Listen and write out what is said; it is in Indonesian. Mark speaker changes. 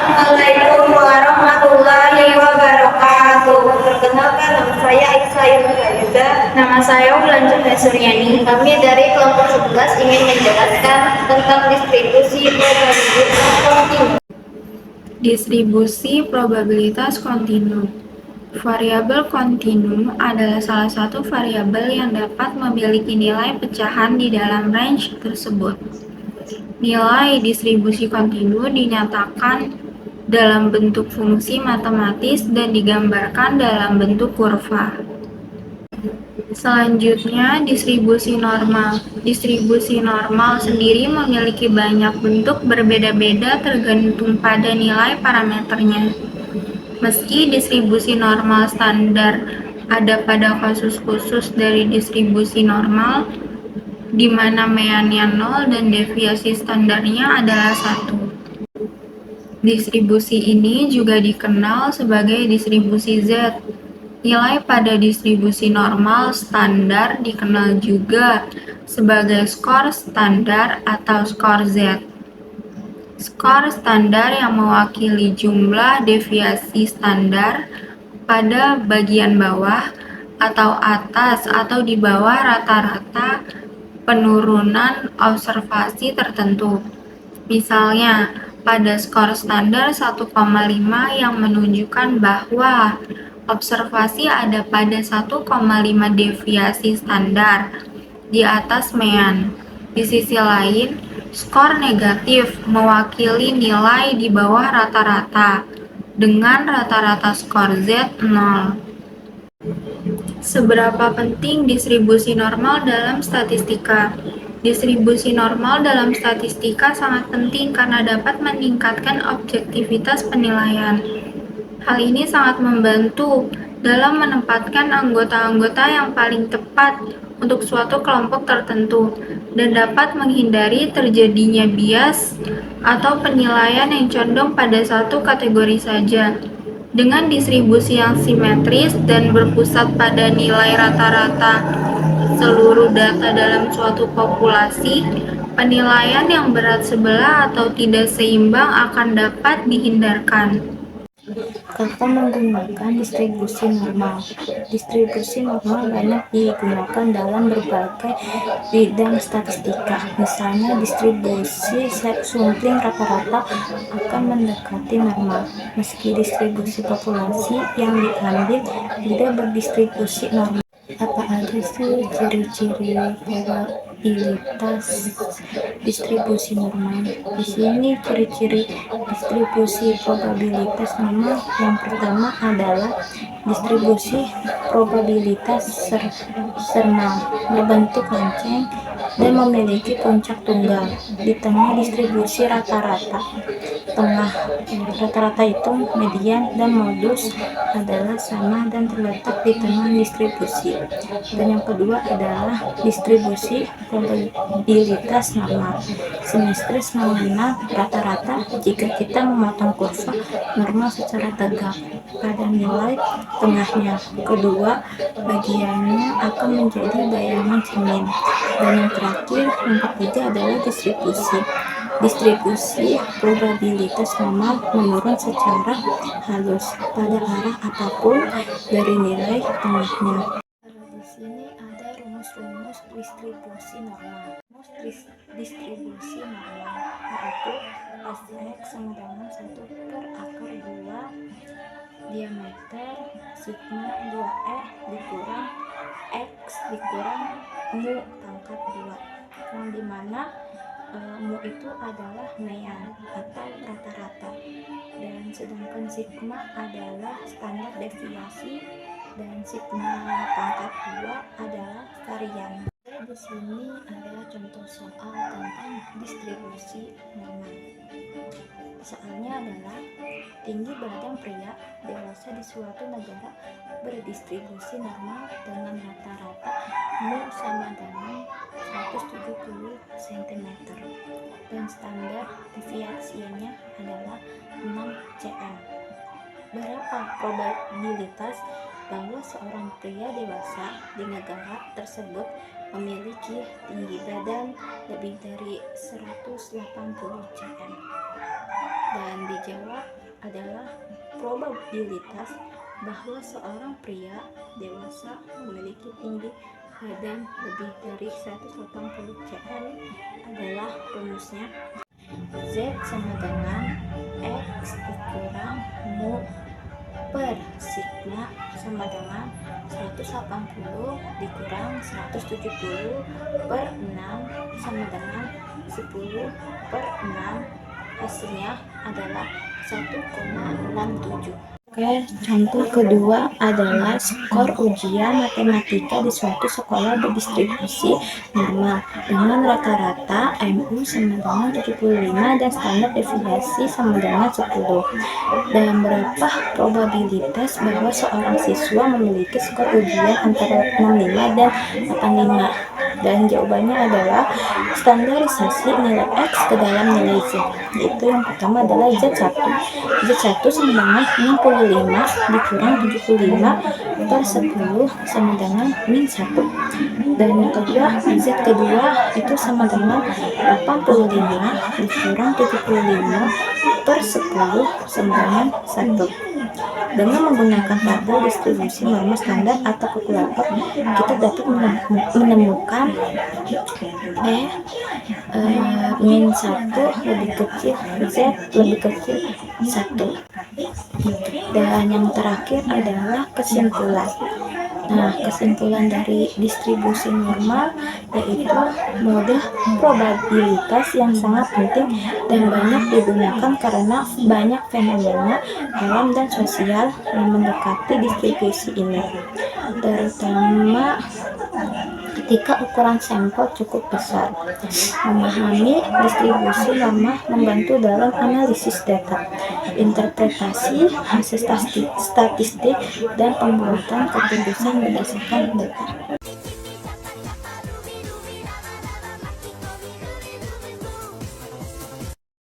Speaker 1: Assalamualaikum warahmatullahi wabarakatuh. Perkenalkan, nama saya Iksayul Faiza.
Speaker 2: Nama saya Wulan Suryani.
Speaker 1: Kami dari kelompok 11 ingin menjelaskan tentang distribusi probabilitas kontinu.
Speaker 2: Distribusi probabilitas kontinu. Variabel kontinu adalah salah satu variabel yang dapat memiliki nilai pecahan di dalam range tersebut. Nilai distribusi kontinu dinyatakan dalam bentuk fungsi matematis dan digambarkan dalam bentuk kurva. Selanjutnya, distribusi normal. Distribusi normal sendiri memiliki banyak bentuk berbeda-beda tergantung pada nilai parameternya. Meski distribusi normal standar ada pada kasus khusus dari distribusi normal, di mana meannya 0 dan deviasi standarnya adalah 1. Distribusi ini juga dikenal sebagai distribusi Z. Nilai pada distribusi normal standar dikenal juga sebagai skor standar atau skor Z. Skor standar yang mewakili jumlah deviasi standar pada bagian bawah atau atas atau di bawah rata-rata penurunan observasi tertentu. Misalnya, pada skor standar 1,5 yang menunjukkan bahwa observasi ada pada 1,5 deviasi standar di atas mean. Di sisi lain, skor negatif mewakili nilai di bawah rata-rata dengan rata-rata skor Z 0. Seberapa penting distribusi normal dalam statistika? Distribusi normal dalam statistika sangat penting karena dapat meningkatkan objektivitas penilaian. Hal ini sangat membantu dalam menempatkan anggota-anggota yang paling tepat untuk suatu kelompok tertentu dan dapat menghindari terjadinya bias atau penilaian yang condong pada satu kategori saja. Dengan distribusi yang simetris dan berpusat pada nilai rata-rata seluruh data dalam suatu populasi, penilaian yang berat sebelah atau tidak seimbang akan dapat dihindarkan.
Speaker 3: Kakak menggunakan distribusi normal. Distribusi normal banyak digunakan dalam berbagai bidang statistika. Misalnya, distribusi sampling rata-rata akan mendekati normal, meski distribusi populasi yang diambil tidak berdistribusi normal. Apa aja sih ciri-ciri probabilitas distribusi normal? Di sini ciri-ciri distribusi probabilitas normal yang pertama adalah distribusi probabilitas sernal, berbentuk lonceng dan memiliki puncak tunggal di tengah distribusi rata-rata. Tengah rata-rata itu median dan modus adalah sama dan terletak di tengah distribusi. Dan yang kedua adalah distribusi probabilitas normal, simetris nominal rata-rata jika kita memotong kurva normal secara tegak pada nilai tengahnya. Kedua, bagiannya akan menjadi bayangan cermin. Dan yang terakhir, yang ketiga adalah distribusi probabilitas normal menurun secara halus pada arah apapun dari nilai tengahnya. Di sini ada rumus-rumus distribusi normal. Rumus distribusi normal yaitu Sx sama dengan 1/akar 2 diameter sigma 2r dikurang x dikurang mu pangkat 2, yang dimana mu itu adalah mean atau rata-rata, dan sedangkan sigma adalah standar deviasi dan sigma pangkat 2 adalah varian. Di sini adalah contoh soal tentang distribusi normal. Soalnya adalah tinggi badan pria dewasa di suatu negara berdistribusi normal dengan rata-rata mu sama dengan 170 cm dan standar deviasinya adalah 6 cm. Berapa probabilitas bahwa seorang pria dewasa di negara tersebut memiliki tinggi badan lebih dari 180 cm? dan dijawab adalah probabilitas bahwa seorang pria dewasa memiliki tinggi badan lebih dari 180 cm adalah rumusnya Z sama dengan X dikurang mu per sigma sama dengan 180 dikurang 170 per 6 sama dengan 10 per 6, hasilnya adalah 1,67. Oke, contoh kedua adalah skor ujian matematika di suatu sekolah berdistribusi normal dengan rata-rata MU sama dengan 75 dan standar deviasi sama dengan 10. Dan berapa probabilitas bahwa seorang siswa memiliki skor ujian antara 65 dan 85? Dan jawabannya adalah standarisasi nilai X ke dalam nilai Z, yaitu yang pertama adalah Z1 sama dengan 65 dikurang 75 per 10 sama dengan min 1, dan yang kedua Z kedua itu sama dengan 85 dikurang 75 per 10 sama dengan 1. Dengan menggunakan tabel distribusi norma standar atau kalkulator, kita dapat menemukan min 1 lebih kecil, Z lebih kecil 1. Dan yang terakhir adalah kesimpulan. Nah, kesimpulan dari distribusi normal yaitu mode probabilitas yang sangat penting dan banyak digunakan karena banyak fenomena alam dan sosial yang mendekati distribusi ini, terutama ketika ukuran sampel cukup besar. Memahami distribusi normal membantu dalam analisis data, interpretasi hasil statistik, dan pembuatan keputusan berdasarkan data.